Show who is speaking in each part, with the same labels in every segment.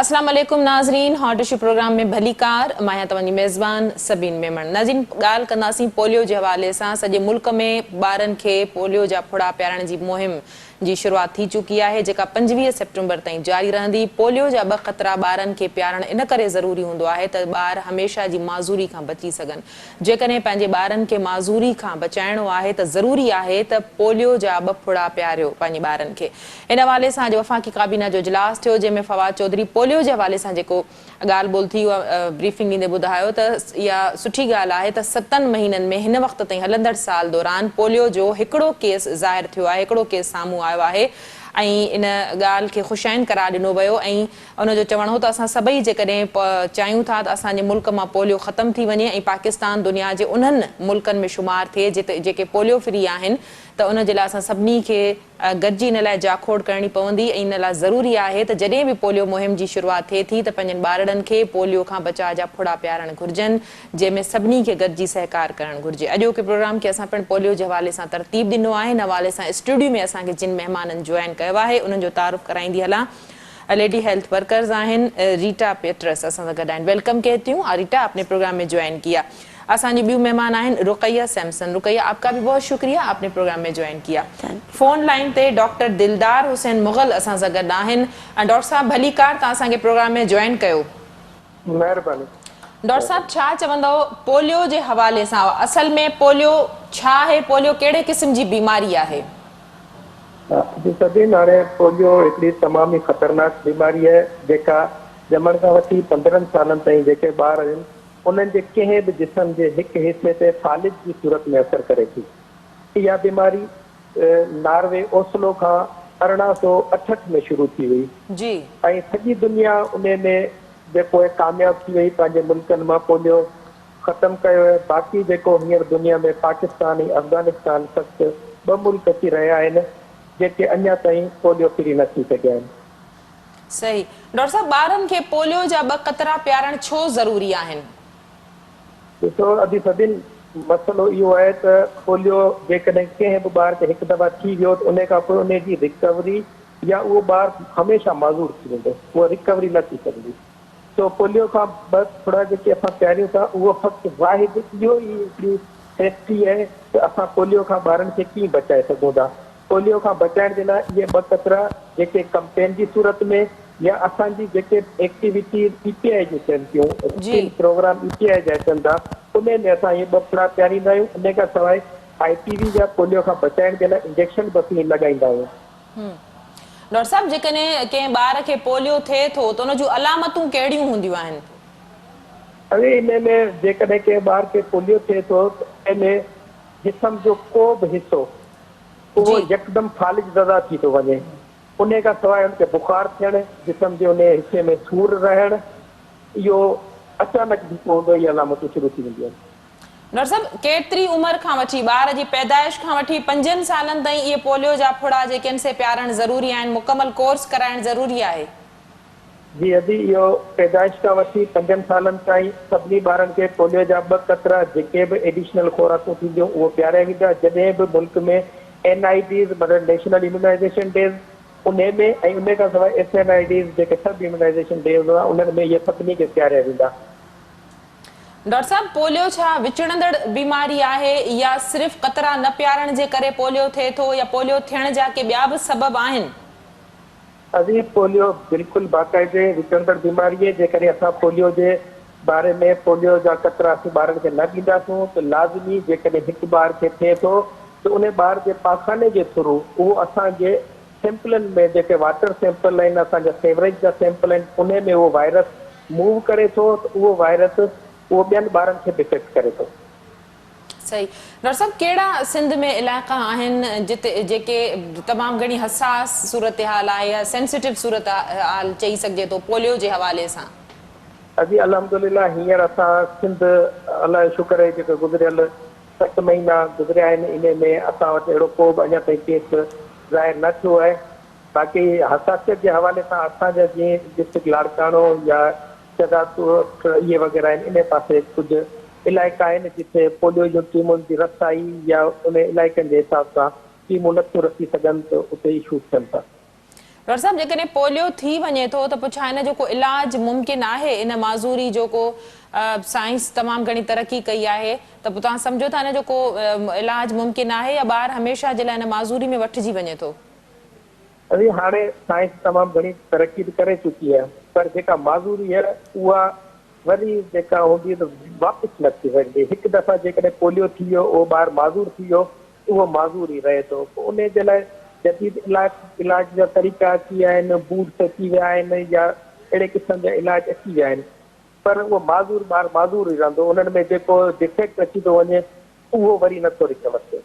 Speaker 1: अस्सलाम वालेकुम नाज़रीन, हॉट इशू प्रोग्राम में भलीकार मां तव्हांजी मेज़बान सबीन मेमण। नाज़रीन, ॻाल्हि कंदासीं पोलियो जे हवाले सां। सॼे मुल्क में ॿारनि खे पोलियो जा फुड़ा पियारण जी मुहिम जी शुरूआत थी चुकी आहे, जेका 25 सेप्टेम्बर ताईं जारी रहंदी। पोलियो जा 2 ख़तरा ॿारनि खे पियारण इन करे ज़रूरी हूंदो आहे त ॿार हमेशह जी माज़ूरी खां बची सघनि। जेकॾहिं पंहिंजे ॿारनि खे माज़ूरी खां बचाइणो आहे त ज़रूरी आहे त पोलियो जा 2 फुड़ा पियारियो पंहिंजे ॿारनि खे। इन हवाले सां अॼु वफ़ाक़ी काबीना जो इजलास थियो, जंहिंमें फवाद चौधरी पोलियो जे हवाले सां जेको ॻाल्हि ॿोल थी, उहा ब्रीफिंग ॾींदे ॿुधायो त इहा सुठी ॻाल्हि आहे त 7 महीननि में हिन वक़्त ताईं हलंदड़ साल दौरान पोलियो जो हिकिड़ो केस ज़ाहिर थियो आहे, हिकिड़ो केस साम्हूं आयो आहे ऐं इन ॻाल्हि खे ख़ुशाइन करार ॾिनो वियो। ऐं उनजो चवणो हो त असां सभई जेकॾहिं चाहियूं था त असांजे मुल्क मां पोलियो ख़तमु थी वञे ऐं पाकिस्तान दुनिया जे उन्हनि मुल्कनि में शुमार थिए जिते जेके पोलियो फ्री आहिनि, त उन जे लाइ असां सभिनी खे गॾिजी इन लाइ जाखोड़ करणी पवंदी। ऐं इन लाइ ज़रूरी आहे त जॾहिं बि पोलियो मुहिम जी शुरूआत थिए थी त पंहिंजनि ॿारनि खे पोलियो खां बचाव जा फुड़ा पियारणु घुरिजनि, जंहिंमें सभिनी खे गॾिजी सहकार करणु घुरिजे। अॼोके प्रोग्राम खे असां पिणु पोलियो जे हवाले सां तरतीब ॾिनो आहे। इन हवाले सां स्टूडियो में असांखे जिन महिमाननि जॉइन कयो आहे उन्हनि जो तारुफ़ कराईंदी हलां। लेडी हेल्थ वर्कर्स आहिनि रीटा पेट्रस असां सां गॾु आहिनि। वेलकम कहती हूँ रीटा, आपने प्रोग्राम में ज्वाइन किया। आसानी ॿियूं मेहमान आहिनि रुकैया सैमसन। रुकैया, आपका भी बहुत शुक्रिया, आपने प्रोग्राम में ज्वाइन किया। फोन लाइन ते डॉक्टर दिलदार हुसैन मुग़ल असां सां गॾु आहिनि। डॉक्टर साहब भलीकार, तव्हां असांखे प्रोग्राम में ज्वाइन कयो।
Speaker 2: महिरबानी।
Speaker 1: डॉक्टर साहब, छा चवंदव पोलियो जे हवाले सां? असल में पोलियो छा आहे? पोलियो कहिड़े क़िस्म जी बीमारी आहे?
Speaker 2: सभिनि हाणे पोलियो हिकिड़ी तमामु ई ख़तरनाक बीमारी आहे जेका ॼमण खां वठी 15 सालनि ताईं जेके ॿार आहिनि उन्हनि जे कंहिं बि जिस्म जे हिकु हिसे ते फालिज जी सूरत में असरु करे थी। इहा बीमारी नॉर्वे ओस्लो खां 1868 में शुरू थी हुई
Speaker 1: जी
Speaker 2: ऐं सॼी दुनिया उन में जेको कामयाबु थी वई, पंहिंजे मुल्कनि मां पोलियो ख़तमु कयो आहे। बाक़ी जेको हींअर दुनिया में पाकिस्तान ऐं अफ़गानिस्तान सख़्तु 2 मुल्क अची रहिया आहिनि जेके अञा ताईं पोलियो फ्री न थी सघिया आहिनि।
Speaker 1: सही। डॉक्टर साहब, ॿारनि खे पोलियो जा 2 क़तरा पियारण छो ज़रूरी आहिनि?
Speaker 2: ॾिसो, अॼु सभिनि मसइलो इहो आहे त पोलियो जेकॾहिं कंहिं बि ॿार खे हिकु दफ़ा थी वियो त उन खां पोइ उन जी रिकवरी या उहो ॿार हमेशह माज़ूर थी वेंदो, उहा रिकवरी न थी सघंदी। तो पोलियो खां 2 फुड़ा जेके असां पियारियूं था उहो फ़क़्तु वाहिद इहो ई हिकिड़ी सेफ्टी आहे त असां पोलियो खां ॿारनि खे कीअं बचाए सघूं था। पोलियो खां बचाइण जे लाइ इहे 2 क़तरा जेके कैंपेन जी सूरत में या असांजी जेके एक्टिविटी PPI जूं थियनि थियूं, प्रोग्राम PPI जा अचनि था, उन में असां इहे 2 फुड़ा पियारींदा आहियूं। इन खां सवाइ IPV जा पोलियो खां बचाइण जे लाइ इंजेक्शन बि लॻाईंदा आहियूं।
Speaker 1: डॉक्टर साहब, जेकॾहिं कंहिं ॿार खे पोलियो थिए थो त उन जूं अलामतूं कहिड़ियूं हूंदियूं आहिनि?
Speaker 2: अरे इन में जेकॾहिं कंहिं ॿार खे पोलियो थिए थो त इन जिस्म जो को बि हिसो उहो यकदम फालिज ज़दा थी थो वञे। उन खां सवाइ उनखे बुखार थियणु, जिस्म जे उन हिसे में सूर रहणु, इहो अचानक बि पवंदो, इहे अलामतूं शुरू थी वेंदियूं आहिनि।
Speaker 1: डॉक्टर साहब, केतिरी उमिरि खां वठी, ॿार जी पैदाइश खां वठी 5 सालनि ताईं इहे पोलियो जा फुड़ा जेके आहिनि से पियारणु ज़रूरी आहिनि, मुकमल कोर्स कराइणु ज़रूरी आहे?
Speaker 2: जी अभी इहो पैदाइश खां वठी 5 सालनि ताईं सभिनी ॿारनि खे पोलियो जा 2 क़तरा जेके बि एडिशनल खुराकूं थींदियूं उहो पियारिया वेंदा। जॾहिं बि मुल्क में NIDs मतिलबु नेशनल इम्यूनाइज़ेशन डेज़ उन में ऐं उन खां सवाइ SNIDs जेके सब इम्यूनाइज़ेशन डेज़ हुआ उन्हनि में इहे सभिनी खे पियारिया वेंदा।
Speaker 1: डॉक्टर साहब, पोलियो छा विचड़ंदड़ बीमारी आहे या सिर्फ़ क़तरा न पियारण जे करे पोलियो थिए थो, या पोलियो थियण जा के ॿिया बि सबब आहिनि?
Speaker 2: अभी पोलियो बिल्कुलु बाक़ाइदे विचड़ंदड़ बीमारी आहे। जेकॾहिं असां पोलियो जे बारे में पोलियो जा क़तरा असीं ॿारनि खे न ॾींदासूं त लाज़मी जेकॾहिं हिकु ॿार खे थिए थो त उन ॿार जे पाखाने जे थ्रू उहो असांजे सैंपलनि में जेके वाटर सैंपल आहिनि, असांजा सेवरेज जा सैंपल आहिनि, उन में उहो वायरस मूव करे थो त उहो वायरस उहो ॿियनि ॿारनि खे बि इफेक्ट करे थो।
Speaker 1: सही। डॉक्टर साहब, कहिड़ा सिंध में इलाइक़ा आहिनि जिते जेके तमामु घणी हसास सूरत हाल आहे या सेंसिटिव सूरत हाल चई सघिजे थो पोलियो जे हवाले सां?
Speaker 2: अॼु अल्हम्दुलिल्लाह हींअर असां सिंध अलाह शुक्र आहे जेके गुज़िरियल 7 महीना गुज़रिया आहिनि, इन में असां वटि अहिड़ो को बि अञा ताईं केस ज़ाहिर न थियो आहे। बाक़ी हसासियत जे हवाले सां असांजा जीअं डिस्ट्रिक्ट लाड़काणो या शहदादपुर इहे वग़ैरह आहिनि, इन पासे कुझु इलाइक़ा आहिनि जिथे पोलियो जूं टीमुनि जी रसाई या उन इलाइक़नि जे हिसाब सां टीमूं नथियूं रखी सघनि त उते इशू थियनि था।
Speaker 1: डॉक्टर साहब जेकॾहिं पोलियो थी वञे थो त पोइ छा हिन जो को इलाज मुमकिन आहे? इन माज़ूरी जो को साइंस तमामु घणी तरक़ी कई आहे त पोइ तव्हां सम्झो था हिन जो को इलाज मुमकिन आहे या ॿार हमेशह जे लाइ हिन माज़ूरी में वठिजी वञे थो?
Speaker 2: अभी हाणे साइंस तमामु घणी तरक़ी करे चुकी आहे, पर जेका माज़ूरी आहे उहा वरी जेका हूंदी त वापसि न थी वेंदी। हिकु दफ़ा जेकॾहिं पोलियो थी वियो, उहो ॿारु माज़ूर थी वियो, उहो माज़ूर ई रहे थो। पोइ उन जे लाइ जदीद इलाज जा तरीक़ा अची विया आहिनि, बूट्स अची विया आहिनि या अहिड़े क़िस्म जा इलाज अची विया आहिनि, पर उहो माज़ूर ॿारु माज़ूर ई रहंदो। उन्हनि में जेको डिफेक्ट अची थो वञे उहो वरी नथो रिकवर थिए।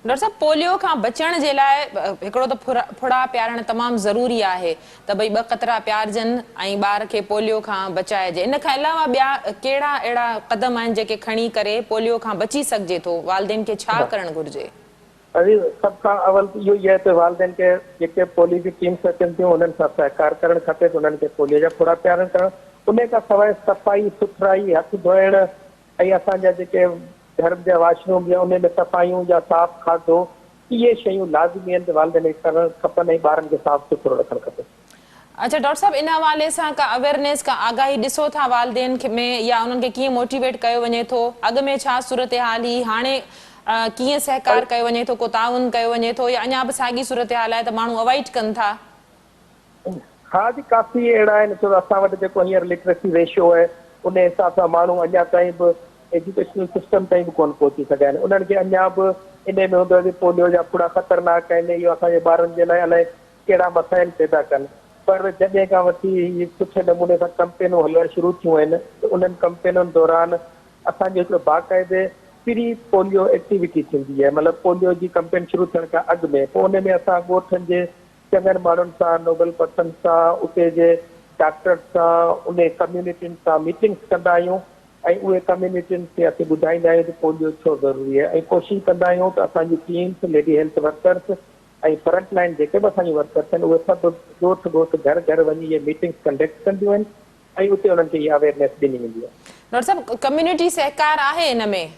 Speaker 1: डॉक्टर साहब, पोलियो खां बचण जे लाइ हिकिड़ो त फुड़ा पियारणु तमामु ज़रूरी आहे त भई 2 क़तरा पियारजनि ऐं ॿार खे पोलियो खां बचाइजे। इन खां अलावा ॿिया कहिड़ा अहिड़ा क़दम आहिनि जेके खणी करे पोलियो खां बची सघिजे थो? वालिदेन खे छा करणु घुरिजे?
Speaker 2: अभी सभ खां अवल इहो ई आहे त वालिदेन खे जेके पोलियो जी टीम्स अचनि थियूं उन्हनि सां सहकार करणु खपे त उन्हनि खे पोलियो जा फुड़ा पियारणु करणु। उन खां सवाइ सफ़ाई सुथराई, हथ धोइण ऐं असांजा जेके घर जा वॉशरूम या उन में सफ़ाइयूं या साफ़ खाधो, इहे शयूं लाज़मी आहिनि त वालिदेन खे करणु खपनि ऐं ॿारनि खे साफ़ सुथरो रखणु खपे।
Speaker 1: अच्छा डॉक्टर साहब, इन हवाले सां का अवेयरनेस, का आगाही ॾिसो था वालिदेन में, या उन्हनि खे कीअं मोटिवेट कयो वञे थो? अॻु में छा सूरत हाल हुई, हाणे कीअं सहकार कयो वञे थो, को ताउन कयो वञे थो, या अञा बि साॻी सूरत हाल आहे त माण्हू अवॉइड कनि था?
Speaker 2: हा जी, काफ़ी अहिड़ा आहिनि। छो असां वटि जेको हींअर लिटरेसी रेशियो आहे उन हिसाब सां माण्हू अञा ताईं बि एजुकेशनल सिस्टम ताईं बि कोन पहुची सघिया आहिनि। उन्हनि खे अञा बि इन में हूंदो आहे कि पोलियो जा फुड़ा ख़तरनाक आहिनि, इहो असांजे ॿारनि जे लाइ अलाए कहिड़ा मसाइल पैदा कनि। पर जॾहिं खां वठी सुठे नमूने सां कैंपेनूं हलणु शुरू थियूं आहिनि त उन्हनि कैंपेनुनि दौरान असांजो हिकिड़ो बाक़ाइदे फ्री पोलियो एक्टिविटी थींदी आहे। मतिलबु पोलियो जी कैंपेन शुरू थियण खां अॻु में पोइ उन में असां ॻोठनि जे चङनि माण्हुनि सां, नोबल पर्सन सां, उते जे डॉक्टर सां, उन कम्यूनिटियुनि सां मीटिंग्स कंदा आहियूं ऐं उहे कम्यूनिटियुनि खे असीं ॿुधाईंदा आहियूं त पोलियो छो ज़रूरी आहे ऐं कोशिशि कंदा आहियूं त असांजी टीम्स, लेडी हेल्थ वर्कर्स ऐं फ्रंट लाइन जेके बि असांजी वर्कर्स आहिनि उहे सभु ॻोठ ॻोठ घर घर वञी इहे मीटिंग्स कंडक्ट कंदियूं आहिनि ऐं उते उन्हनि खे इहा अवेयरनेस ॾिनी वेंदी आहे।
Speaker 1: डॉक्टर साहब, कम्युनिटी सहकार आहे हिन में?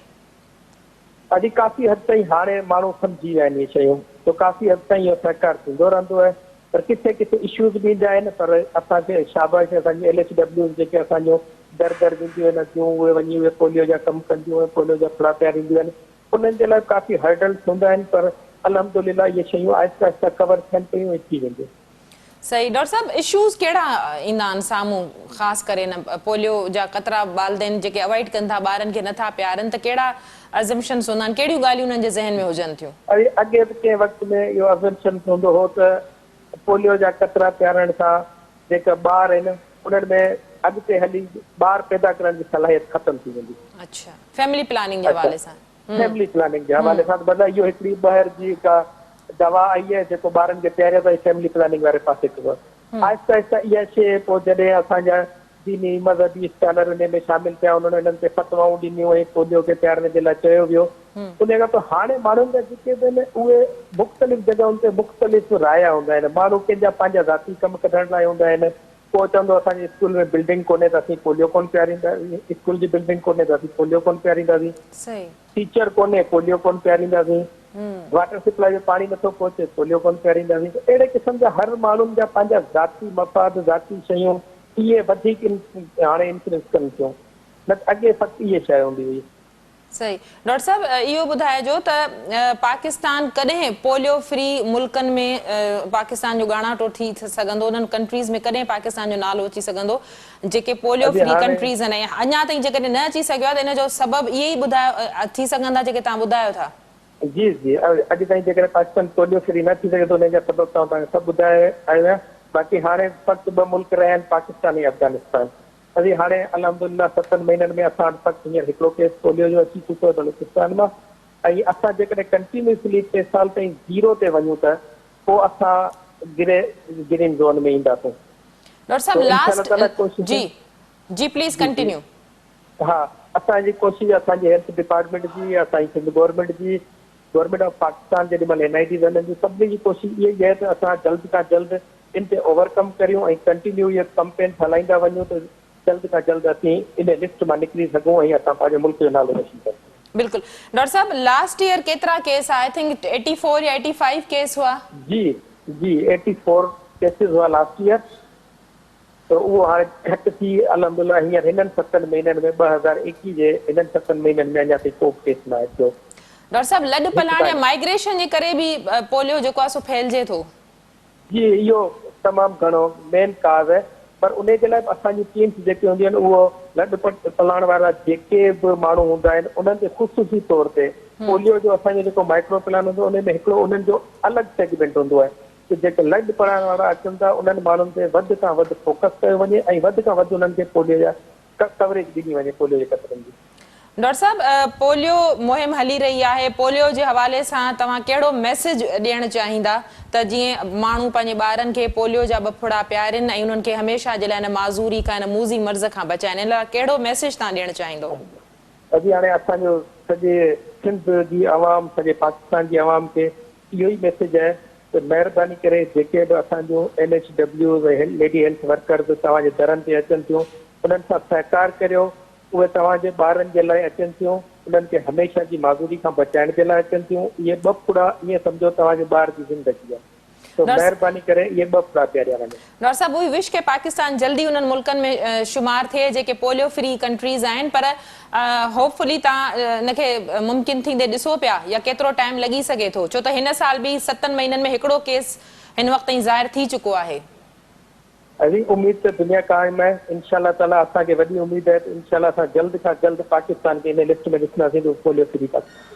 Speaker 2: अॼु काफ़ी हद ताईं हाणे माण्हू सम्झी विया आहिनि इहे शयूं, तो काफ़ी हद ताईं इहो सहकार थींदो रहंदो आहे। पर किथे किथे इश्यूज़ बि ईंदा आहिनि, पर असांखे शाबाश असांजी LHW जेके असांजो दर दर वेंदियूं आहिनि थियूं, उहे वञी उहे पोलियो जा कमु कंदियूं आहिनि, पोलियो जा फुड़ा पियारींदियूं आहिनि। उन्हनि जे लाइ काफ़ी हर्डल्स हूंदा आहिनि, पर अल्हम्दुलिल्लाह इहे शयूं आहिस्ता आहिस्ता कवर थियनि पियूं ऐं थी वेंदियूं।
Speaker 1: सही। डॉक्टर साहब, इश्यूज़ कहिड़ा ईंदा आहिनि साम्हूं, ख़ासि करे न पोलियो जा क़तरा वालिदेन जेके अवॉइड कनि था, ॿारनि खे नथा पियारनि, त कहिड़ा अज़म्पशन्स हूंदा आहिनि, कहिड़ियूं ॻाल्हियूं उन्हनि जे ज़हन में हुजनि थियूं?
Speaker 2: अॻे बि कंहिं वक़्त में इहो अज़म्पशन हूंदो हो त पोलियो जा क़तरा पियारण सां जेका ॿार आहिनि उन्हनि में अॻिते हली ॿार पैदा करण जी सलाहियत ख़तम थी वेंदी।
Speaker 1: अच्छा, फैमिली प्लानिंग जे हवाले सां?
Speaker 2: फैमिली प्लानिंग जे हवाले सां मतिलबु इहो हिकिड़ी ॿाहिरि जी का दवा आई आहे जेको ॿारनि खे पहिरियों ताईं फैमिली प्लानिंग वारे पासे कयो आहे। आहिस्ता आहिस्ता इहा शइ पोइ जॾहिं असांजा दीनी मज़हबी स्कॉलर इन में शामिल थिया, उन्हनि इन्हनि ते फतवाऊं ॾिनियूं ऐं पोलियो खे पियारण जे लाइ चयो वियो। उन खां पोइ हाणे माण्हुनि जा जेके बि आहिनि उहे मुख़्तलिफ़ जॻहियुनि ते मुख़्तलिफ़ राया हूंदा आहिनि। माण्हू कंहिंजा पंहिंजा ज़ाती कमु कढण लाइ हूंदा आहिनि। को चवंदो असांजे स्कूल में बिल्डिंग कोन्हे त असीं पोलियो कोन पियारींदासीं, स्कूल जी बिल्डिंग कोन्हे त असीं पोलियो कोन पियारींदासीं, टीचर कोन्हे पोलियो कोन पियारींदासीं, वाटर सप्लाई जो पाणी नथो पहुचे पोलियो कोन पियारींदासीं। त अहिड़े क़िस्म जा हर माण्हुनि जा पंहिंजा ज़ाती मफ़ाद, ज़ाती शयूं इहे वधीक हाणे इन्फ्लुएंस कनि थियूं, न त अॻे फ़क़ति इहे शइ हूंदी हुई।
Speaker 1: सही। डॉक्टर साहब, इहो ॿुधाइजो त पाकिस्तान कॾहिं पोलियो फ्री मुल्कनि में पाकिस्तान जो ॻाणाटो थी सघंदो, उन्हनि कंट्रीज़ में कॾहिं पाकिस्तान जो नालो अची सघंदो जेके पोलियो फ्री कंट्रीज़ आहिनि? अञा ताईं जेकॾहिं न अची सघियो आहे त इन जो सबबु इहे ई ॿुधायो थी सघंदा जेके तव्हां ॿुधायो था?
Speaker 2: जी जी, अॼु ताईं जेकॾहिं पाकिस्तान पोलियो फ्री न थी सघे त हुनजा सबबु तव्हांखे सभु ॿुधाए आहियां। बाक़ी हाणे फ़क़्ति 2 मुल्क रहिया आहिनि, पाकिस्तान ऐं अफ़गानिस्तान। अभी हाणे अल्हम्दुलिल्लाह 7 महीननि में असां वटि फ़क़्ति हींअर हिकिड़ो केस पोलियो जो अची चुको आहे बलूचिस्तान मां। ऐं असां जेकॾहिं कंटिन्यूसली 3 साल ताईं 0 ते वञूं त पोइ असां ग्रीन ज़ोन में ईंदासीं।
Speaker 1: डॉक्टर साहब, लास्ट जी प्लीज़ कंटिन्यू।
Speaker 2: हा, असांजी कोशिशि असांजी हेल्थ डिपार्टमेंट जी, असांजी सिंध गवर्नमेंट जी, गवर्नमेंट ऑफ पाकिस्तान जेॾी महिल NIT वञनि जी, सभिनी जी कोशिशि इहा ई आहे त असां जल्द खां जल्द इन ते ओवरकम करियूं ऐं कंटिन्यू इहे कैंपेन हलाईंदा वञूं त जल्द खां जल्द असीं इन लिस्ट मां निकिरी सघूं ऐं असां पंहिंजे मुल्क जो नालो रोशन कयूं।
Speaker 1: बिल्कुलु। डॉक्टर साहब, लास्ट ईयर केतिरा केस? आई थिंक 84 या 85 केस हुआ?
Speaker 2: जी जी, 84 केसिस हुआ लास्ट ईयर, तो उहो हाणे घटि थी अलहमदुलिल्लाह हींअर हिननि 7 महीननि में 2021 जे हिननि 7 महीननि में अञा ताईं को बि केस न आहे थियो।
Speaker 1: डॉक्टर साहब लॾ पलाण या माइग्रेशन जे करे बि पोलियो जेको आहे सो फैलिजे थो?
Speaker 2: जी, इहो तमामु घणो मेन काज़ आहे, पर उन जे लाइ असांजी टीम्स जेके हूंदियूं आहिनि उहो लॾ पलाण वारा जेके बि माण्हू हूंदा आहिनि उन्हनि ते ख़ुशूसी तौर ते पोलियो जो असांजो जेको माइक्रो प्लान हूंदो उन में हिकिड़ो उन्हनि जो अलॻि सेगमेंट हूंदो आहे कि जेके लॾ पलाण वारा अचनि था उन्हनि माण्हुनि ते वधि खां वधि फोकस कयो वञे ऐं वधि खां वधि उन्हनि खे पोलियो जा कवरेज ॾिनी वञे पोलियो जे ख़तरनि जी।
Speaker 1: डॉक्टर साहब पोलियो मुहिम हली रही आहे, पोलियो जे हवाले सां तव्हां कहिड़ो मैसेज ॾियणु चाहींदा त जीअं माण्हू पंहिंजे ॿारनि खे पोलियो जा बफड़ा पियारनि ऐं उन्हनि खे हमेशह जे लाइ हिन माज़ूरी खां हिन मूज़ी मर्ज़ खां बचाइनि? हिन लाइ कहिड़ो मैसेज तव्हां ॾियणु चाहींदो?
Speaker 2: अॼु हाणे असांजो सॼे सिंध जी आवाम, सॼे पाकिस्तान जी आवाम खे इहो ई मैसेज आहे त महिरबानी करे जेके बि असांजो NHW लेडी हेल्थ वर्कर्स तव्हांजे दरनि ते अचनि थियूं उन्हनि सां सहकार करियो। उहे तव्हांजे ॿारनि जे लाइ अचनि थियूं, उन्हनि खे हमेशह जी माज़ूरी खां बचाइण जे लाइ अचनि थियूं। इहे 2 फुड़ा ईअं सम्झो तव्हांजे ॿार जी ज़िंदगी आहे, तो महिरबानी करे इहे 2 फुड़ा पियारिया वञनि।
Speaker 1: डॉक्टर साहब वी विश के पाकिस्तान जल्दी उन्हनि मुल्कनि में शुमार थिए जेके पोलियो फ्री कंट्रीज़ आहिनि, पर होपफुली तव्हां हिनखे मुमकिन थींदे ॾिसो पिया या केतिरो टाइम लॻी सघे थो? छो त हिन साल बि 7 महीननि में हिकिड़ो केस हिन वक़्त ताईं ज़ाहिर थी चुको आहे।
Speaker 2: अभी उम्मीद त दुनिया क़ाइम आहे, इंशाअल्लाह ताला असांखे वॾी उम्मीद आहे त इंशाअल्लाह असां जल्द खां जल्द पाकिस्तान खे इन लिस्ट में ॾिसंदासीं जो पोलियो फ्री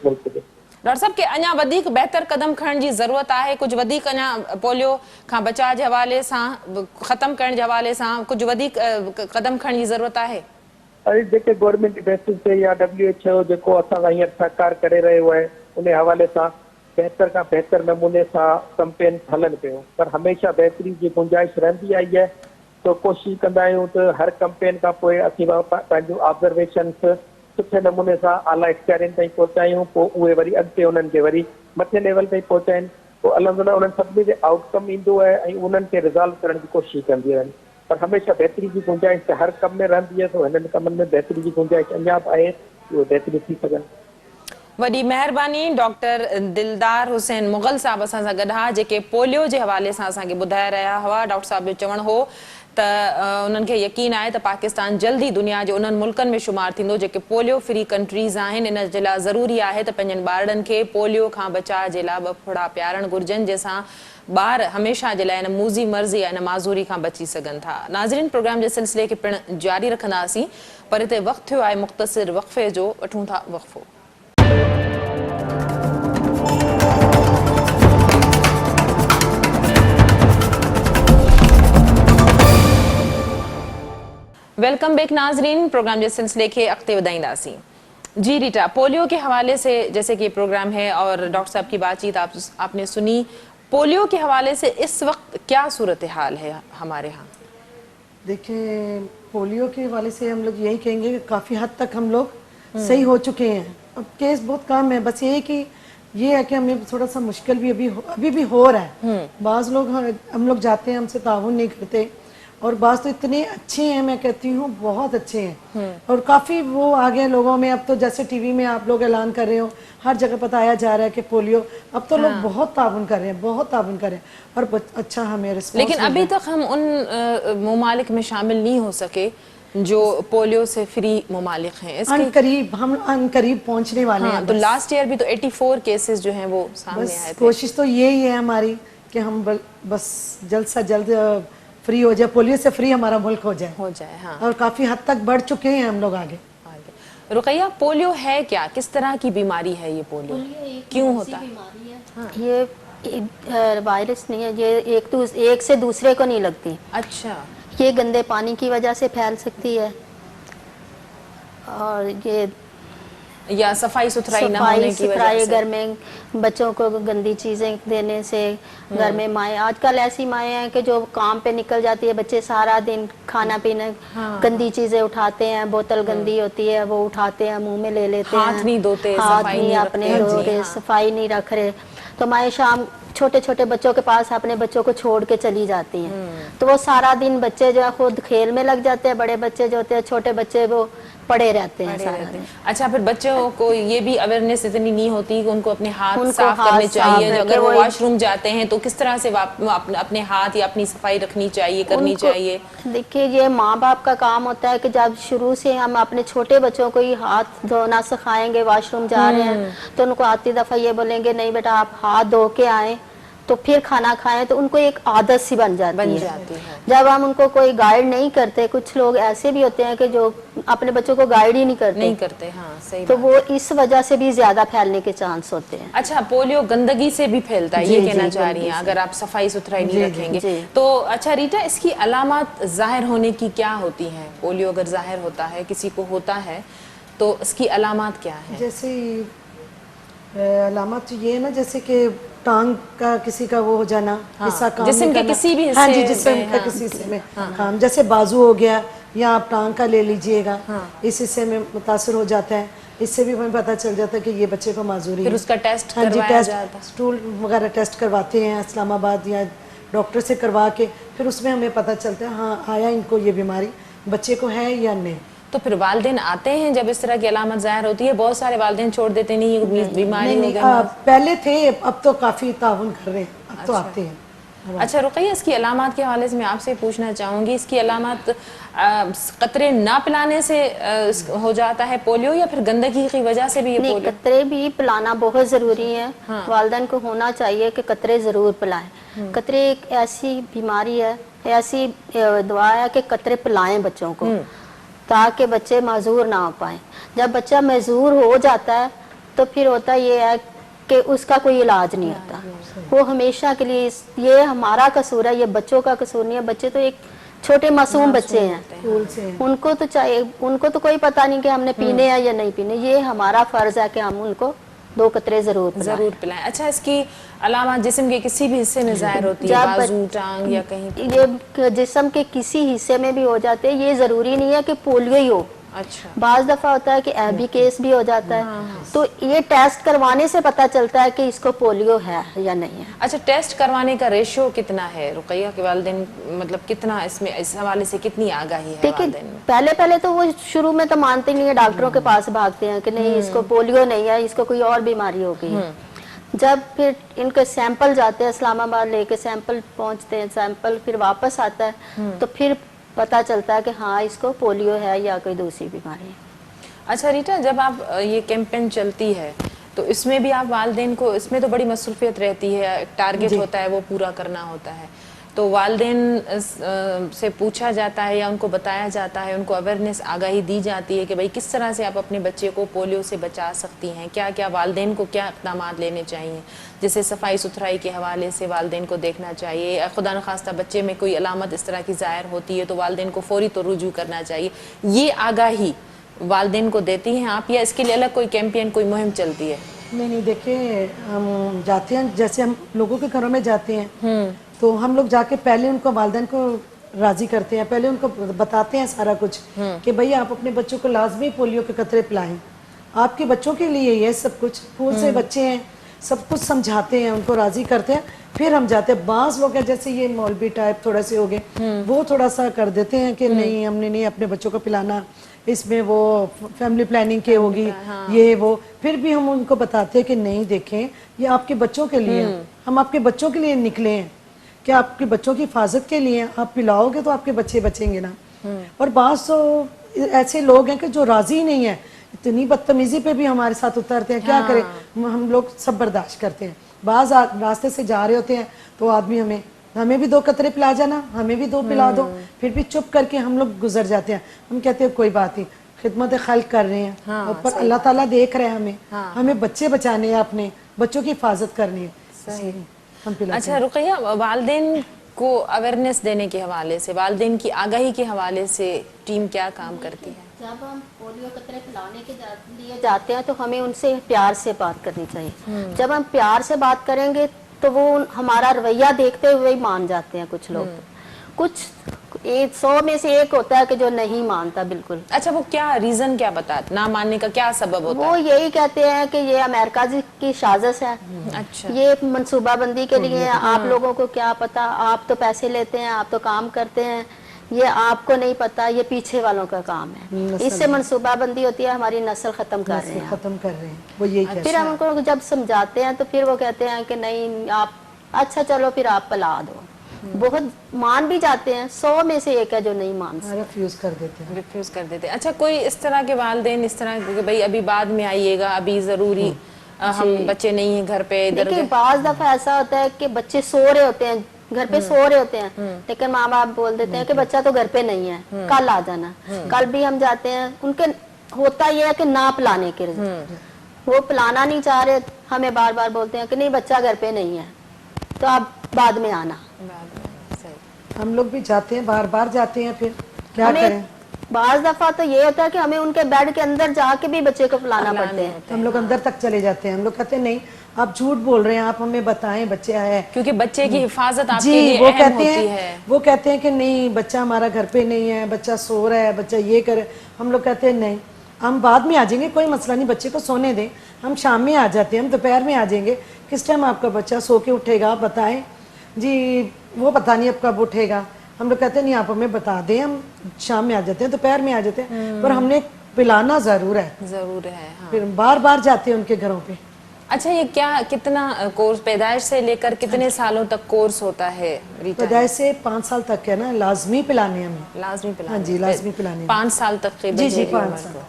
Speaker 2: मुल्क खे।
Speaker 1: डॉक्टर साहब के अञा वधीक बहितर कदम खणण जी ज़रूरत आहे, कुझु वधीक अञा पोलियो खां बचाव जे हवाले सां, ख़तम करण जे हवाले सां कुझु वधीक कदम खणण जी ज़रूरत आहे?
Speaker 2: अरे जेके गवर्नमेंट बेसिस ते या WHO जेको असां सां हींअर सहकार करे रहियो आहे उन हवाले सां बहितर खां बहितर नमूने सां कैंपेन हलनि पियो, पर हमेशह बहितरी जी गुंजाइश रहंदी आई आहे। तो कोशिशि कंदा आहियूं त हर कैंपेन खां पोइ असीं पंहिंजूं ऑब्ज़र्वेशन्स सुठे नमूने सां आला इख्तियारियुनि ताईं पहुचायूं, पोइ उहे वरी अॻिते उन्हनि खे वरी मथे लेवल ताईं पहुचाइनि, पोइ अलहमदिल्ला उन्हनि सभिनी जो आउटकम ईंदो आहे ऐं उन्हनि खे रिज़ॉल्व करण जी कोशिशि कंदियूं आहिनि। पर हमेशह बहितरी जी गुंजाइश त हर कम में रहंदी आहे, तो हिननि कमनि में बहितरी जी गुंजाइश अञा बि आहे, उहे बहितरी थी सघनि।
Speaker 1: वॾी महिरबानी डॉक्टर दिलदार हुसैन मुग़ल साहब असां सां गॾु हा, जेके पोलियो जे हवाले सां असांखे ॿुधाए रहिया हुआ। डॉक्टर साहब जो चवणु हो त उन्हनि खे यकीन आहे त पाकिस्तान जल्दी दुनिया जे उन्हनि मुल्कनि में शुमार थींदो जेके पोलियो फ्री कंट्रीज़ आहिनि। इन जे लाइ ज़रूरी आहे त पंहिंजनि ॿारनि खे पोलियो खां बचाव जे लाइ 2 फुड़ा पियारणु घुरिजनि, जंहिंसां ॿार हमेशह जे लाइ हिन मूज़ी मर्ज़ी या हिन माज़ूरी खां बची सघनि था। नाज़रीन, प्रोग्राम जे सिलसिले खे पिणु जारी रखंदासीं, पर हिते वक़्तु थियो आहे मुख़्तसिर वक़फ़े जो। वठूं था वक़फ़ो। वेलकम बैक नाजरीन, प्रोग्राम के सिलसिले के अगते वधाईंदासीं। जी रीटा, पोलियो के हवाले से जैसे कि प्रोग्राम है और डॉक्टर साहब की बातचीत आपने सुनी, पोलियो के हवाले से इस वक्त क्या सूरत हाल है हमारे यहाँ?
Speaker 3: देखिए, पोलियो के हवाले से हम लोग यही कहेंगे कि काफ़ी हद तक हम लोग सही हो चुके हैं। अब केस बहुत कम है, बस ये कि ये है कि हमें थोड़ा सा मुश्किल भी अभी भी हो रहा है। बाज़ लोग हम लोग जाते हैं, हमसे ताउन नहीं करते, और बाज़ तो इतने अच्छे हैं, मैं कहती हूँ बहुत अच्छे हैं, और काफ़ी वो आ गए लोगों में। अब तो जैसे टीवी में आप लोग ऐलान कर रहे हो, हर जगह बताया जा रहा है कि पोलियो, अब तो लोग बहुत ताउन कर रहे हैं, बहुत ताउन कर रहे हैं, और अच्छा हमें रिस्पॉन्स।
Speaker 1: लेकिन अभी तक हम उन ममालिक में शामिल नहीं हो सके जो पोलियो से फ्री ममालिक हैं।
Speaker 3: हम अनकरीब पहुंचने वाले हैं।
Speaker 1: तो लास्ट ईयर भी तो 84 केसेस जो हैं वो सामने आए थे।
Speaker 3: कोशिश तो यही है हमारी कि हम बस जल्द से जल्द फ्री हो जाए, पोलियो से फ्री हमारा मुल्क हो जाए। हाँ। और काफी हद तक बढ़ चुके हैं हम लोग आगे।
Speaker 1: रुकैया, पोलियो है क्या, किस तरह की बीमारी है ये? पोलियो क्यों होता है?
Speaker 4: हाँ। ये वायरस नहीं है, ये एक से दूसरे को नहीं लगती।
Speaker 1: अच्छा।
Speaker 4: ये गंदे पानी की वजह से फैल सकती है, और ये
Speaker 1: या सफाई सुथराई ना होने की वजह से।
Speaker 4: घर में बच्चों को गंदी चीजें देने से, घर में माएँ, आजकल ऐसी माएँ हैं कि जो काम पे निकल जाती है, बच्चे सारा दिन खाना पीना गंदी चीजें उठाते हैं, बोतल गंदी होती है वो उठाते हैं, मुंह में ले लेते हैं,
Speaker 1: हाथ नहीं धोते,
Speaker 4: हाथ नहीं अपने धो रहे, सफाई नहीं रख रहे। तो माएँ शाम छोटे छोटे बच्चों के पास अपने बच्चों को छोड़ के चली जाती हैं, तो वो सारा दिन बच्चे जो है खुद खेल में लग जाते हैं। बड़े बच्चे जो होते हैं, छोटे बच्चे, वो पड़े रहते हैं सारा
Speaker 1: रहते
Speaker 4: दिन।
Speaker 1: हैं। अच्छा, फिर बच्चों को ये भी अवेयरनेस इतनी नहीं होती कि उनको अपने हाथ
Speaker 4: उनको
Speaker 1: साफ
Speaker 4: हाथ
Speaker 1: करने
Speaker 4: साफ
Speaker 1: चाहिए,
Speaker 4: करके
Speaker 1: अगर वो
Speaker 4: वो-
Speaker 1: वॉशरूम जाते हैं तो किस तरह से अपने हाथ या अपनी सफाई रखनी चाहिए, करनी
Speaker 4: उनको-
Speaker 1: चाहिए?
Speaker 4: देखिए, ये माँ बाप का काम होता है कि जब शुरू से हम अपने छोटे बच्चों को ही हाथ धोना सिखाएंगे, वॉशरूम जा रहे हैं तो उनको आती दफा ये बोलेंगे नहीं बेटा आप हाथ धो के आए तो फिर खाना खाएं, तो उनको एक आदत सी बन जाती है। जब हम उनको कोई गाइड नहीं करते, कुछ लोग ऐसे भी होते हैं कि जो अपने बच्चों को गाइड ही नहीं करते,
Speaker 1: हाँ सही
Speaker 4: तो
Speaker 1: बात।
Speaker 4: वो इस वजह से भी ज्यादा फैलने के चांस होते हैं।
Speaker 1: अच्छा, पोलियो गंदगी से भी फैलता है,
Speaker 4: जी,
Speaker 1: ये
Speaker 4: जी,
Speaker 1: कहना चाह रही
Speaker 4: गंदगी
Speaker 1: हैं,
Speaker 4: से।
Speaker 1: अगर आप सफाई सुथराई नहीं
Speaker 3: जी,
Speaker 1: रखेंगे
Speaker 4: जी।
Speaker 1: तो। अच्छा रीटा, इसकी अलामत जाहिर होने की क्या होती हैं? पोलियो अगर जाहिर होता है, किसी को होता है, तो इसकी अलामत क्या है?
Speaker 3: जैसे अलामत ये है ना, जैसे कि टांग का किसी का वो हो जाना, हिस्सा काम
Speaker 1: जिस्म
Speaker 3: नहीं
Speaker 1: के
Speaker 3: करना।
Speaker 1: किसी भी
Speaker 3: हाँ जी,
Speaker 1: हिस्से
Speaker 3: जिस्म
Speaker 1: में,
Speaker 3: का
Speaker 1: हाँ।
Speaker 3: किसी हिस्से में काम, जैसे बाजू हो गया या आप टांग का ले लीजिएगा, इस हिस्से में मुतासर हो जाता है, इससे भी हमें पता चल जाता है कि ये बच्चे को माजूरी
Speaker 1: फिर
Speaker 3: है।
Speaker 1: उसका टेस्ट
Speaker 3: हाँ जी,
Speaker 1: करवाया
Speaker 3: टेस्ट
Speaker 1: जाता है।
Speaker 3: स्टूल वगैरह टेस्ट करवाते हैं इस्लामाबाद या डॉक्टर से करवा के, फिर उसमें हमें पता चलता है हाँ आया इनको ये बीमारी बच्चे को है या नहीं।
Speaker 1: तो फिर वालिदैन आते हैं जब इस तरह की अलामत जाहिर होती है? बहुत सारे वालिदैन छोड़ देते नहीं, ये बीमारी हो गई।
Speaker 3: पहले थे, अब तो काफी ताउन कर रहे हैं, अब तो आते हैं।
Speaker 1: अच्छा रुकैया, इसकी अलामत के हवाले से मैं आपसे पूछना चाहूँगी, इसकी अलामत कतरे ना पिलाने से हो जाता है पोलियो, या फिर गंदगी की वजह से भी ये
Speaker 4: नहीं,
Speaker 1: पोलियो?
Speaker 4: कतरे भी पिलाना बहुत ज़रूरी है। वालिदैन को होना चाहिए कि कतरे ज़रूर पिलाएं। कतरे एक ऐसी बीमारी है, ऐसी दवा है कि कतरे पिलाएं बच्चों को, ताकि बच्चे माजूर ना हो पाए। जब बच्चा माजूर हो जाता है तो फिर होता ये है कि उसका कोई इलाज नहीं होता, वो हमेशा के लिए ये हमारा कसूर है, ये बच्चों का कसूर नहीं है। बच्चे तो एक छोटे मासूम बच्चे हैं, उनको तो चाहिए, उनको तो कोई पता नहीं कि हमने पीने हैं या नहीं पीने। ये हमारा फर्ज है कि हम उनको 2 कतरे जरूर
Speaker 1: पिलाएं। अच्छा, इसकी अलामत जिस्म के किसी भी हिस्से में जाहिर होती है, बाजू, टांग या कहीं?
Speaker 4: ये जिस्म के किसी हिस्से में भी हो जाते हैं, ये जरूरी नहीं है कि पोलियो ही हो।
Speaker 1: अच्छा,
Speaker 4: बाज दफा होता है कि एबी केस भी हो जाता है, तो ये टेस्ट करवाने से पता चलता है कि इसको पोलियो है या नहीं है।
Speaker 1: अच्छा, टेस्ट करवाने का रेशियो कितना है रुकैया के वालिदैन, मतलब कितना इसमें, इस हवाले से कितनी आगाही है
Speaker 4: देखिए,
Speaker 1: वालिदैन में?
Speaker 4: पहले तो वो शुरू में तो मानते नहीं है, डॉक्टरों के पास भागते हैं कि नहीं इसको पोलियो नहीं है, इसको कोई और बीमारी हो गई है। जब फिर इनके सैंपल जाते हैं इस्लामाबाद, लेके सैंपल पहुंचते हैं, सैंपल फिर वापस आता है, तो फिर पता चलता है कि हाँ इसको पोलियो है या कोई दूसरी बीमारी है।
Speaker 1: अच्छा रीटा, जब आप ये कैंपेन चलती है तो इसमें भी आप वालिदैन को, इसमें तो बड़ी मसरूफियत रहती है, एक टारगेट होता है वो पूरा करना होता है, तो वालिदैन से पूछा जाता है या उनको बताया जाता है, उनको अवेयरनेस आगाही दी जाती है कि भाई किस तरह से आप अपने बच्चे को पोलियो से बचा सकती हैं, क्या क्या वालिदैन को क्या इक़दाम लेने चाहिए? जैसे सफाई सुथराई के हवाले से वालिदैन को देखना चाहिए, खुदा न खास्ता बच्चे में कोई अलामत इस तरह की ज़ाहिर होती है तो वालिदैन को फौरी तो रुजू करना चाहिए। ये आगाही वालिदैन को देती हैं आप, या इसके लिए अलग कोई कैंपेन, कोई मुहिम चलती है?
Speaker 3: नहीं, देखिए हम जाते हैं, जैसे हम लोगों के घरों में जाते हैं तो हम लोग जाके पहले उनको वालिदैन को राजी करते हैं, पहले उनको बताते हैं सारा कुछ कि भाई आप अपने बच्चों को लाजमी पोलियो के कतरे पिलाएं, आपके बच्चों के लिए ये सब कुछ, फूल से बच्चे हैं, सब कुछ समझाते हैं, उनको राजी करते हैं, फिर हम जाते हैं। बास लोग हैं जैसे ये मौलवी टाइप थोड़ा से हो गए, वो थोड़ा सा कर देते हैं कि नहीं हमने नहीं अपने बच्चों को पिलाना, इसमें वो फैमिली प्लानिंग के होगी, ये वो। फिर भी हम उनको बताते हैं कि नहीं देखें ये आपके बच्चों के लिए, हम आपके बच्चों के लिए निकले हैं, कि आपके बच्चों की हिफाजत के लिए आप पिलाओगे तो आपके बच्चे बचेंगे ना। और बास तो ऐसे लोग हैं कि जो राजी नहीं है, इतनी बदतमीजी पे भी हमारे साथ उतरते हैं, क्या करें, हम लोग सब बर्दाश्त करते हैं। बाज रास्ते से जा रहे होते हैं तो आदमी हमें भी 2 कतरे पिला जाना, हमें भी 2 पिला दो, फिर भी चुप करके हम लोग गुजर जाते हैं। हम कहते हैं कोई बात नहीं, खिदमत खल्क कर रहे हैं, ऊपर अल्लाह ताला देख रहे हैं हमें बच्चे बचाने हैं, अपने बच्चों की हिफाजत करनी है, हम पिलाते
Speaker 1: अच्छा रुकैया, वालिदैन को अवेयरनेस देने के हवाले से, वालिदैन की आगाही के हवाले से टीम क्या काम करती है?
Speaker 4: जब हम पोलियो कतरे पिलाने के लिए जाते हैं तो हमें उनसे प्यार से बात करनी चाहिए। जब हम प्यार से बात करेंगे तो वो हमारा रवैया देखते हुए ही मान जाते हैं। कुछ लोग, कुछ 100 में से 1 होता है कि जो नहीं मानता बिल्कुल।
Speaker 1: अच्छा, वो क्या रीजन, क्या बता, ना मानने का क्या सबब होता
Speaker 4: वो
Speaker 1: है?
Speaker 4: यही कहते हैं कि ये अमेरिका की साजिश है,
Speaker 1: अच्छा,
Speaker 4: ये मनसूबाबंदी के लिए है, आप लोगों को क्या पता, आप तो पैसे लेते हैं, आप तो काम करते हैं, ये आपको नहीं पता, ये पीछे वालों का काम है। इससे मनसूबा बंदी होती है, हमारी नस्ल खत्म कर रहे हैं,
Speaker 3: खत्म कर रहे हैं, वो यही कहते
Speaker 4: फिर हम उनको जब समझाते हैं तो फिर वो कहते हैं कि नहीं आप अच्छा चलो फिर आप पला दो। बहुत मान भी जाते हैं, 100 में से एक है जो नहीं मान सकते,
Speaker 3: रिफ्यूज कर देते हैं।
Speaker 1: रिफ्यूज कर देते हैं। अच्छा, कोई इस तरह के वालिदैन इस तरह के भाई अभी बाद में आइएगा, अभी जरूरी हम बच्चे नहीं हैं घर पे, इधर
Speaker 4: देखिए बाज दफा ऐसा होता है कि बच्चे सो रहे होते हैं, घर पे सो रहे होते हैं, लेकिन माँ बाप बोल देते हैं कि बच्चा तो घर पे नहीं है, कल आ जाना। कल भी हम जाते हैं, उनके होता यह है कि ना पिलाने के लिए, वो पिलाना नहीं चाह रहे, हमें बार बार बोलते हैं कि नहीं बच्चा घर पे नहीं है तो आप बाद में आना।
Speaker 1: सही।
Speaker 3: हम लोग भी जाते हैं, बार बार जाते हैं, फिर क्या
Speaker 4: हमें
Speaker 3: करें।
Speaker 4: बाज दफा तो ये होता है कि हमें उनके बेड के अंदर जाके भी बच्चे को पिलाना पड़ते हैं।
Speaker 3: हम लोग अंदर तक चले जाते हैं, हम लोग कहते हैं नहीं आप झूठ बोल रहे हैं, आप हमें बताएं बच्चे है।
Speaker 1: क्योंकि बच्चे की हिफाजत आपके
Speaker 3: जी
Speaker 1: लिए
Speaker 3: वो
Speaker 1: अहम
Speaker 3: कहते
Speaker 1: होती
Speaker 3: हैं,
Speaker 1: है।
Speaker 3: वो कहते हैं कि नहीं बच्चा हमारा घर पे नहीं है, बच्चा सो रहा है, बच्चा ये करे। हम लोग कहते हैं नहीं हम बाद में आ जाएंगे, कोई मसला नहीं, बच्चे को सोने दें, हम शाम में आ जाते हैं, हम दोपहर में आ जाएंगे, किस टाइम आपका बच्चा सो के उठेगा आप बताएं जी, वो पता नहीं अब कब उठेगा। हम लोग कहते हैं नहीं आप हमें बता दें, हम शाम में आ जाते हैं, दोपहर में आ जाते हैं, पर हमने पिलाना जरूर है,
Speaker 1: जरूर है। हाँ।
Speaker 3: फिर बार बार जाते हैं उनके घरों पे।
Speaker 1: अच्छा, ये क्या कितना कोर्स पैदाइश से लेकर कितने सालों तक कोर्स होता है रीटा?
Speaker 3: पैदाइश से 5 साल तक है ना, लाजमी पिलाने हमें।
Speaker 1: लाजमी पिलाने?
Speaker 3: हाँ जी, लाजमी पिलाने।
Speaker 1: 5 साल तक के
Speaker 3: जी,
Speaker 1: बच्चे की
Speaker 3: 5
Speaker 1: उम्र
Speaker 3: साल।
Speaker 1: को।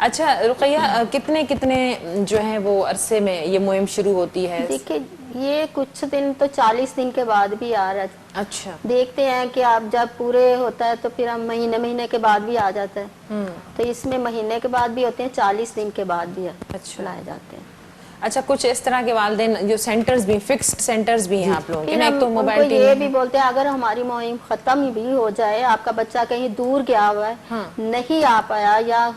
Speaker 1: अच्छा रुकैया, कितने कितने जो है वो अरसे में ये मुहिम शुरू होती है?
Speaker 4: देखिए ये कुछ दिन तो 40 दिन के बाद भी आ रहा है।
Speaker 1: अच्छा।
Speaker 4: देखते हैं कि आप जब पूरे होता है तो फिर हम महीने के बाद भी आ जाता है, तो इसमें महीने के बाद भी होते हैं, 40 दिन के बाद भी
Speaker 1: अच्छा।
Speaker 4: लाए जाते हैं।
Speaker 1: अच्छा, कुछ इस तरह के वालिदैन जो सेंटर्स भी, फिक्स्ड सेंटर्स भी हैं आप लोगों के?
Speaker 4: फिर
Speaker 1: एक
Speaker 4: हम
Speaker 1: तो
Speaker 4: उनको
Speaker 1: मोबाइल
Speaker 4: ये भी बोलते हैं अगर हमारी मुहिम खत्म भी हो जाए, आपका बच्चा कहीं दूर गया हुआ है, नहीं आ पाया या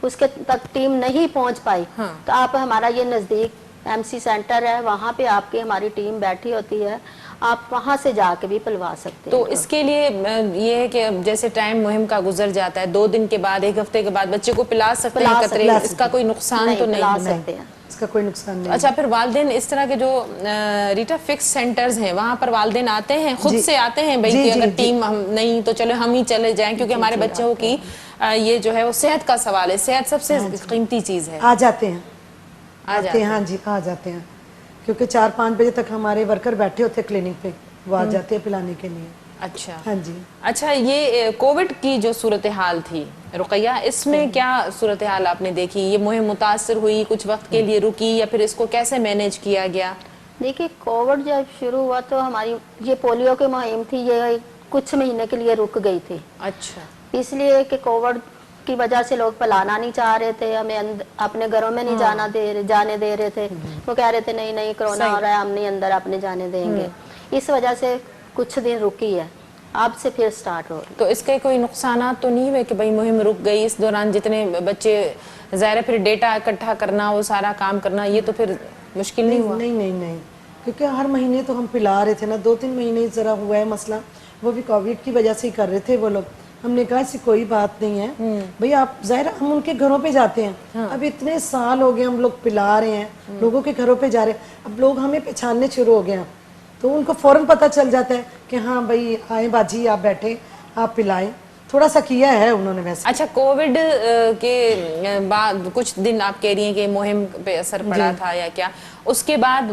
Speaker 4: उसके तक टीम नहीं पहुंच पाई, तो आप हमारा ये नजदीक MC सेंटर है, वहाँ पे आपकी हमारी टीम बैठी होती है, आप वहाँ से जाके भी पिलवा सकते हैं।
Speaker 1: तो इसके लिए ये है कि जैसे टाइम मुहिम का गुजर जाता है, 2 दिन के बाद, 1 हफ्ते के बाद बच्चे को पिला सकते हैं कतरे, इसका कोई नुकसान तो नहीं?
Speaker 4: पिला सकते हैं,
Speaker 3: इसका कोई नुकसान नहीं।
Speaker 1: अच्छा, फिर वालिदैन इस तरह के जो रीटा फिक्स सेंटर्स हैं वहाँ पर वालिदैन आते हैं, खुद से आते हैं भाई कि अगर टीम हम नहीं तो चलो हम ही चले जाएं, क्योंकि हमारे बच्चों की ये जो है वो सेहत का सवाल है, सेहत सबसे कीमती चीज है।
Speaker 3: आ जाते हैं,
Speaker 1: आ जाते हैं।
Speaker 3: हाँ जी आ जाते हैं, क्योंकि 4-5 बजे तक हमारे वर्कर बैठे होते हैं क्लिनिक पे, वो आ जाते हैं पिलाने के लिए।
Speaker 1: अच्छा।
Speaker 3: हाँ जी।
Speaker 1: अच्छा, ये कोविड की जो सूरत हाल थी रुकैया, इसमें क्या सूरत हाल आपने देखी? ये मुहिम मुतासर हुई, कुछ वक्त के लिए रुकी, या फिर इसको कैसे मैनेज किया गया?
Speaker 4: देखिए कोविड जब शुरू हुआ तो हमारी ये पोलियो की मुहिम थी, ये कुछ महीने के लिए रुक गई थी।
Speaker 1: अच्छा।
Speaker 4: इसलिए कि कोविड की वजह से लोग पिलाना नहीं चाह रहे थे, हमें अपने घरों में नहीं जाने दे रहे थे, वो कह रहे थे नहीं नहीं कोरोना हो रहा है, हम नहीं अंदर अपने जाने देंगे, इस वजह से कुछ दिन रुकी है, अब से फिर स्टार्ट हो।
Speaker 1: तो इसके कोई नुकसान तो नहीं हुए कि भाई मुहिम रुक गई, इस दौरान जितने बच्चे ज़ाहिर फिर डेटा इकट्ठा करना, वो सारा काम करना, ये तो फिर मुश्किल नहीं हुआ?
Speaker 3: नहीं, क्योंकि हर महीने तो हम पिला रहे थे ना, 2-3 महीने जरा हुआ है मसला, वो भी कोविड की वजह से ही कर रहे थे वो लोग। हमने कहा ऐसी कोई बात नहीं है भाई, आप जाहिर हम उनके घरों पे जाते हैं, अब इतने साल हो गए हम लोग पिला रहे हैं, लोगों के घरों पे जा रहे हैं, अब लोग हमें पहचानने शुरू हो गए हैं, तो उनको फौरन पता चल जाता है कि हाँ भाई आए बाजी आप बैठे आप पिलाएं, थोड़ा सा किया है उन्होंने वैसे।
Speaker 1: अच्छा, कोविड के बाद कुछ दिन आप कह रही हैं कि मुहिम पे असर पड़ा था या क्या, उसके बाद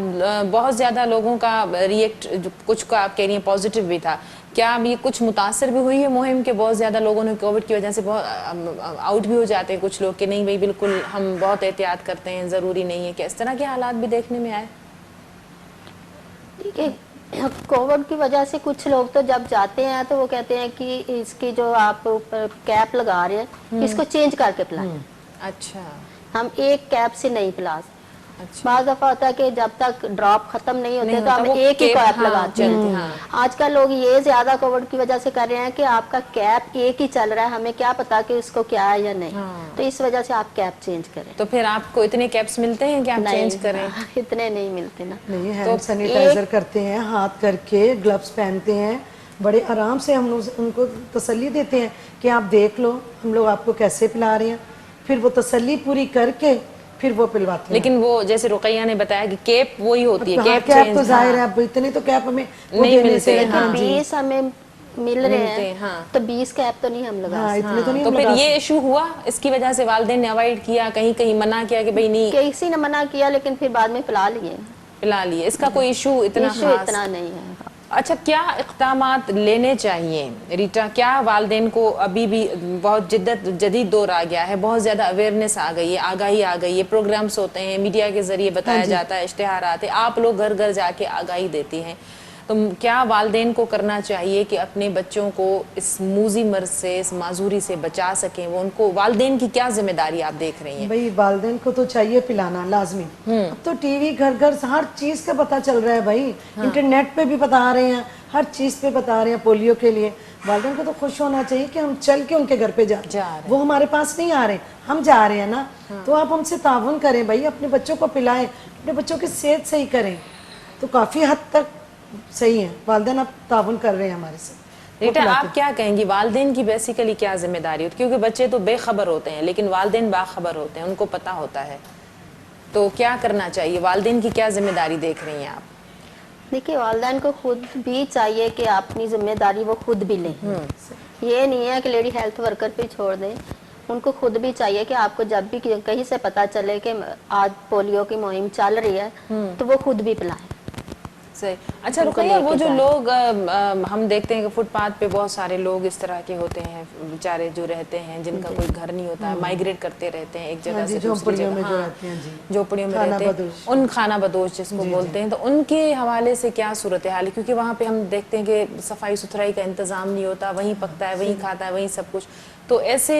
Speaker 1: बहुत ज़्यादा लोगों का रिएक्ट, कुछ का आप कह रही हैं पॉजिटिव भी था, क्या अब ये कुछ मुतासर भी हुई है मुहिम के? बहुत ज़्यादा लोगों ने कोविड की वजह से बहुत आउट भी हो जाते हैं कुछ लोग कि नहीं भाई बिल्कुल हम बहुत एहतियात करते हैं, ज़रूरी नहीं है, क्या इस तरह के हालात भी देखने में आए?
Speaker 4: ठीक है, कोविड की वजह से कुछ लोग तो जब जाते हैं तो वो कहते हैं कि इसकी जो आप ऊपर कैप लगा रहे हैं इसको चेंज करके पिलाएं।
Speaker 1: अच्छा।
Speaker 4: हम एक कैप से नहीं पिला सकते।
Speaker 1: अच्छा।
Speaker 4: बाज़ दफा होता है कि जब तक ड्रॉप खत्म नहीं होते तो हम एक ही कैप लगाते हैं। आजकल लोग ये ज्यादा कोविड की वजह से कर रहे हैं कि आपका कैप एक ही चल रहा है, हमें क्या पता कि उसको क्या है या नहीं, तो इस वजह से आप कैप चेंज करें।
Speaker 1: तो फिर आपको इतने कैप्स मिलते हैं कि आप चेंज करें?
Speaker 4: इतने नहीं मिलते ना।
Speaker 3: नहीं, हैंड सैनिटाइजर करते हैं, हाथ करके ग्लव्स पहनते हैं, बड़े आराम से हम उनको तसल्ली देते हैं कि आप देख लो हम लोग आपको कैसे पिला रहे हैं, फिर वो तसल्ली पूरी करके फिर वो पिलवाते हैं।
Speaker 1: लेकिन वो जैसे रुकैया ने बताया कि कैप वही होती है,
Speaker 3: कैप तो जाहिर है, अब इतने तो कैप हमें
Speaker 1: नहीं मिलते।
Speaker 4: लेकिन 20 हमें मिल रहे
Speaker 1: मिलते
Speaker 4: हैं
Speaker 1: हैं, हाँ।
Speaker 4: तो 20 कैप तो नहीं हम लगा
Speaker 3: हाँ,
Speaker 4: सकते।
Speaker 3: इतने तो नहीं
Speaker 1: तो
Speaker 3: हम
Speaker 1: फिर
Speaker 3: लगा
Speaker 1: ये इशू हुआ, इसकी वजह से वालिदैन ने अवॉइड किया, कहीं कहीं मना किया कि भाई नहीं
Speaker 4: किसी ने मना किया लेकिन फिर बाद में पिला लिए।
Speaker 1: पिला लिए, इसका कोई इशू इतना
Speaker 4: इशू
Speaker 1: खास?
Speaker 4: इतना नहीं है।
Speaker 1: अच्छा, क्या इक़दामात लेने चाहिए रीटा? क्या वालिदैन को अभी भी बहुत जदीद दौर आ गया है, बहुत ज़्यादा अवेयरनेस आ गई है, आगाही आ गई है, प्रोग्राम्स होते हैं, मीडिया के ज़रिए बताया जाता है, इश्तिहारात है, आप लोग घर घर जाके आगाही देती हैं, तो क्या वालिदैन को करना चाहिए कि अपने बच्चों को इस मूजी मर्ज से, इस माजूरी से बचा सकें? वो उनको, वालिदैन की क्या जिम्मेदारी आप देख रही हैं?
Speaker 3: भाई वालिदैन को तो चाहिए पिलाना लाजमी। अब तो टीवी घर घर हर चीज का पता चल रहा है भाई, इंटरनेट पे भी बता रहे हैं, हर चीज पे बता रहे हैं पोलियो के लिए। वालिदैन को तो खुश होना चाहिए कि हम चल के उनके घर पे जा रहे हैं, वो हमारे पास नहीं आ रहे, हम जा रहे हैं ना। तो आप हमसे ताउन करें भाई, अपने बच्चों को पिलाएं, अपने बच्चों की सेहत सही करें, तो काफी हद तक सही है। वालिदैन अब ताउन कर रहे हैं हमारे से।
Speaker 1: रीटा, आप क्या कहेंगी वालिदैन की बेसिकली क्या जिम्मेदारी होती है? क्योंकि बच्चे तो बेखबर होते हैं लेकिन वालिदैन बाखबर होते हैं, उनको पता होता है, तो क्या करना चाहिए? वालिदैन की क्या जिम्मेदारी देख रही हैं आप?
Speaker 4: देखिए, वालिदैन को खुद भी चाहिए कि अपनी जिम्मेदारी वो खुद भी लें। ये नहीं है कि लेडी हेल्थ वर्कर पे छोड़ दें, उनको खुद भी चाहिए कि आपको जब भी कहीं से पता चले कि आज पोलियो की मुहिम चल रही है तो वो खुद भी पिलाएं।
Speaker 1: सही। अच्छा रुकैया, वो जो लोग हम देखते हैं कि फुटपाथ पे बहुत सारे लोग इस तरह के होते हैं बेचारे, जो रहते हैं जिनका कोई घर नहीं होता है, माइग्रेट करते रहते हैं एक जगह से दूसरी जगह, झोपड़ियों में रहते हैं, उन खाना बदोश जिसको बोलते हैं, तो उनके हवाले से क्या सूरत हाल है? क्योंकि वहाँ पे हम देखते हैं कि सफाई सुथराई का इंतजाम नहीं होता, वहीं पकता है, वहीं खाता है, वहीं सब कुछ, तो ऐसे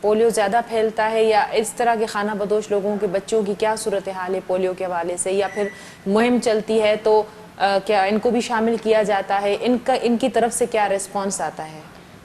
Speaker 1: पोलियो ज़्यादा फैलता है? या इस तरह के खाना बदोश लोगों के बच्चों की क्या सूरत हाल है पोलियो के हवाले से? या फिर मुहिम चलती है तो क्या इनको भी शामिल किया जाता है? इनकी तरफ से क्या रिस्पॉन्स आता है?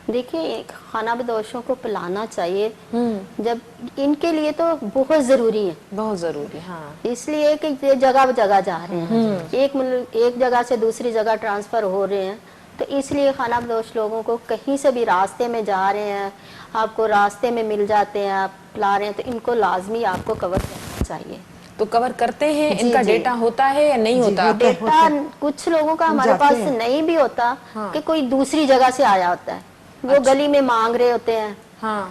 Speaker 4: देखिए, खाना बदोशों को पिलाना चाहिए, जब इनके लिए तो बहुत ज़रूरी है,
Speaker 1: बहुत ज़रूरी, हाँ।
Speaker 4: इसलिए कि ये जगह जगह जा रहे हैं, एक जगह से दूसरी जगह ट्रांसफ़र हो रहे हैं, तो इसलिए खाना बदोश लोगों को कहीं से भी रास्ते में जा रहे हैं, आपको रास्ते में मिल जाते हैं, आप ला रहे हैं, तो इनको लाजमी आपको कवर करना चाहिए।
Speaker 1: तो कवर करते हैं? इनका डेटा होता है या नहीं होता?
Speaker 4: डेटा कुछ लोगों का हमारे पास नहीं भी होता, कि कोई दूसरी जगह से आया होता है, वो गली में मांग रहे होते हैं,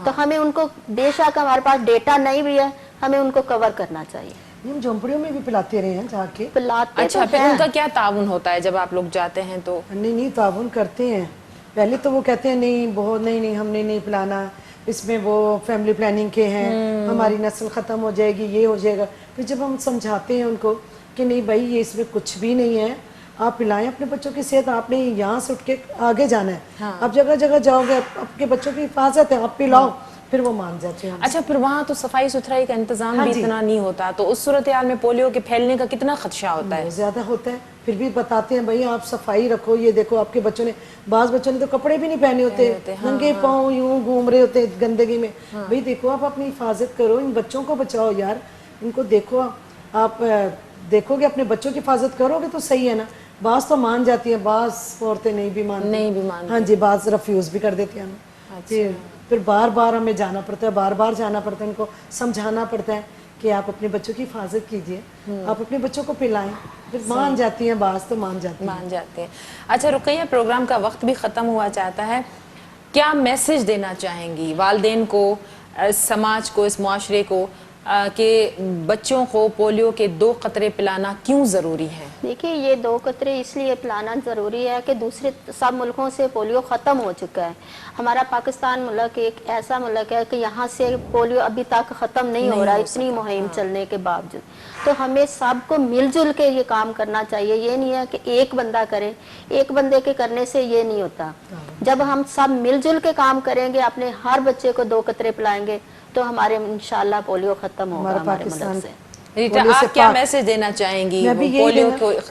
Speaker 4: तो हमें उनको, बेशक हमारे पास डेटा नहीं भी है, हमें उनको कवर करना चाहिए।
Speaker 3: हम झोंपड़ियों में भी पिलाते रहे हैं जाके,
Speaker 4: पिलाते।
Speaker 1: अच्छा,
Speaker 4: तो
Speaker 1: फिर उनका क्या ताउन होता है जब आप लोग जाते हैं? तो
Speaker 3: नहीं ताउन करते हैं। पहले तो वो कहते हैं नहीं, बहुत नहीं हमने नहीं पिलाना, इसमें वो फैमिली प्लानिंग के हैं, हमारी नस्ल ख़त्म हो जाएगी, ये हो जाएगा। फिर जब हम समझाते हैं उनको कि नहीं भाई, ये इसमें कुछ भी नहीं है, आप पिलाएं अपने बच्चों की सेहत, आपने यहाँ से उठ के आगे जाना है, आप जगह जगह जाओगे, आपके बच्चों की हिफाजत है, आप पिलाओ, फिर वो मान जाते हैं।
Speaker 1: अच्छा, फिर वहाँ तो सफाई सुथराई का इंतजाम भी इतना नहीं होता, तो उस सूरत हाल में पोलियो के फैलने का कितना खदशा होता है?
Speaker 3: ज्यादा होता है। फिर भी बताते हैं भाई आप सफाई रखो, ये देखो आपके बच्चों ने, बाज़ बच्चों ने तो कपड़े भी नहीं पहने होते, नंगे पाँव यूं घूम रहे होते गंदगी में। भाई देखो, आप अपनी हिफाजत करो, इन बच्चों को बचाओ यार, इनको देखो, आप देखोगे अपने बच्चों की हिफाजत करोगे तो सही है ना। बाज़ तो मान जाती है, बाज़ औरतें नहीं भी मानती। हाँ जी, बाज़ रफ्यूज़ भी कर देते हैं। फिर बार बार हमें जाना पड़ता है, बार बार जाना पड़ता है, इनको समझाना पड़ता है कि आप अपने बच्चों की हिफाजत कीजिए, आप अपने बच्चों को पिलाएं। फिर मान जाती हैं, बाज़ तो मान जाती हैं।
Speaker 1: अच्छा रुकैया, प्रोग्राम का वक्त भी ख़त्म हुआ चाहता है, क्या मैसेज देना चाहेंगी वालिदैन को, समाज को, इस मुआशरे को, कि बच्चों को पोलियो के 2 कतरे पिलाना क्यों ज़रूरी है?
Speaker 4: देखिए, ये 2 कतरे इसलिए पिलाना ज़रूरी है कि दूसरे सब मुल्कों से पोलियो ख़त्म हो चुका है। हमारा पाकिस्तान मुल्क एक ऐसा मुल्क है कि यहाँ से पोलियो अभी तक ख़त्म नहीं हो रहा, इतनी मुहिम चलने के बावजूद। तो हमें सबको मिलजुल के ये काम करना चाहिए। ये नहीं है कि एक बंदा करे, एक बंदे के करने से ये नहीं होता। जब हम सब मिलजुल के काम करेंगे, अपने हर बच्चे को 2 कतरे पिलाएंगे, तो हमारे इंशाल्लाह पोलियो खत्म होगा हमारे मुल्क से।
Speaker 1: रीटा, आप क्या मैसेज देना चाहेंगी पोलियो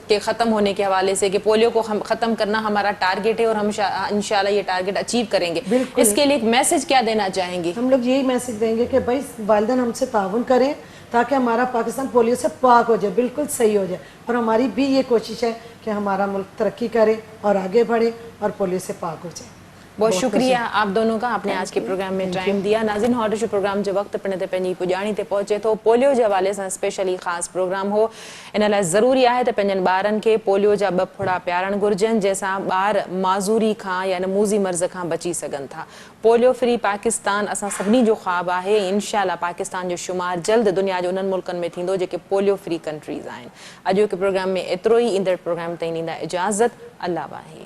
Speaker 1: के ख़त्म होने के हवाले से, कि पोलियो को हम ख़त्म करना हमारा टारगेट है और हम इंशाल्लाह ये टारगेट अचीव करेंगे, इसके लिए एक मैसेज क्या देना चाहेंगी?
Speaker 3: हम लोग यही मैसेज देंगे कि भाई वालिदैन हमसे ताउन करें ताकि हमारा पाकिस्तान पोलियो से पाक हो जाए, बिल्कुल सही हो जाए। और हमारी भी ये कोशिश है कि हमारा मुल्क तरक्की करे और आगे बढ़े और पोलियो से पाक हो जाए।
Speaker 1: بہت شکریہ آپ دونوں کا آپ نے آج کے پروگرام میں ٹائم دیا. ناظرین ہاٹ ایشو پروگرام جو وقت پڑنے تے پنجی پجاणी تے پہنچے تو پولیو کے حوالے سے اسپیشلی خاص پروگرام ہو. ان لائے ضروری ہے تو پنجن بارن کے پولیو جا ب پھڑا پیارن گرجن جیسا بار معذوری کھان یا نموزی مرض کھان بچی سکن تھا. پولیو فری پاکستان اساں سبنی جو خواب ہے. انشاءاللہ پاکستان جو شمار جلد دنیا جو انن ملکن میں تھیندو جو کہ پولیو فری کنٹریز آئیں. اجو کے پروگرام میں اترو ہی اندر پروگرام تین اجازت. اللہ واہی.